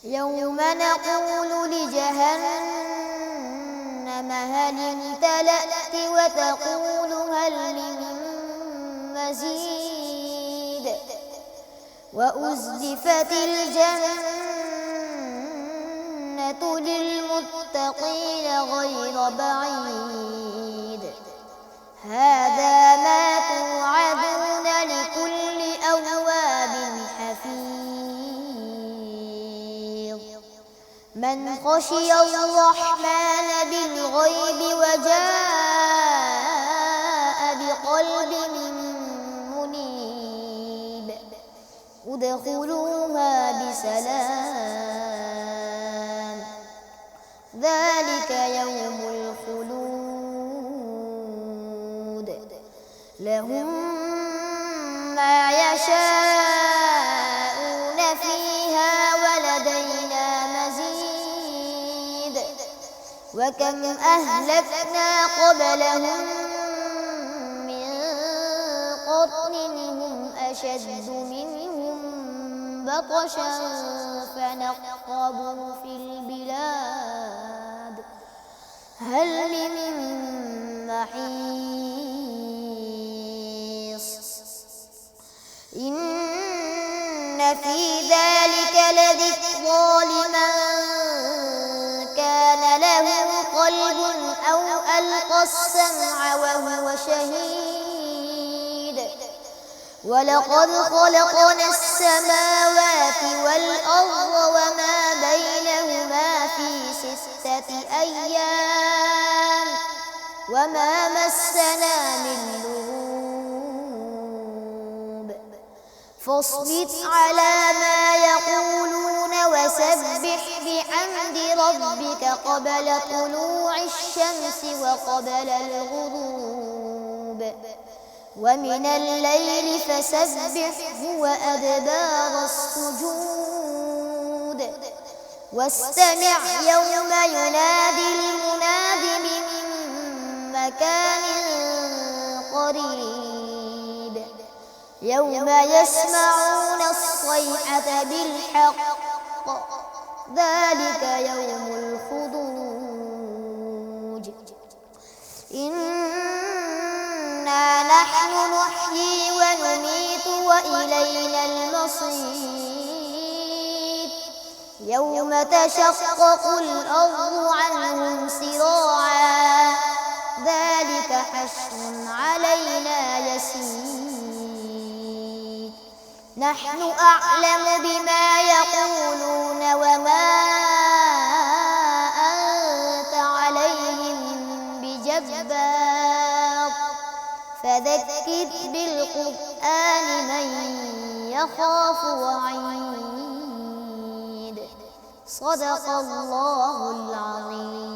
يوم نقول لجهنم هل امتلأت وتقول هل من مزيد وأزلفت الجنة للمتقين غير بعيد هذا ما توعدون لكل أواب حفيظ من خشي الرحمن بالغيب وجاء بقلب منيب ادخلوها بسلام ذلك يوم الخلود لهم ما يشاءون فيها ولدينا مزيد وكم أهلكنا قبلهم من قرن هم أشد منهم بطشا فنقبوا في البلاد هل من محيص إن في ذلك لذكرى لمن كان له قلب أو ألقى السمع وهو شهيد ولقد خلقنا السماوات والأرض وما بينهما في 6 أيام وما مسنا من لغوب فاصبر على ما يقولون وسبح بحمد ربك قبل طلوع الشمس وقبل الغروب ومن الليل فسبحه وأدبار السجود واستمع يوم ينادي المناد من مكان قريب يوم يسمعون الصيحة بالحق ذلك يوم الخروج إنا نحن نحيي ونميت وإلينا المصير يوم تشقق الأرض عنهم سراعا ذلك حشر علينا يسير نحن أعلم بما يقولون وما أنت عليهم بجبار فذكر بالقرآن من يخاف وعيد صدق الله العظيم.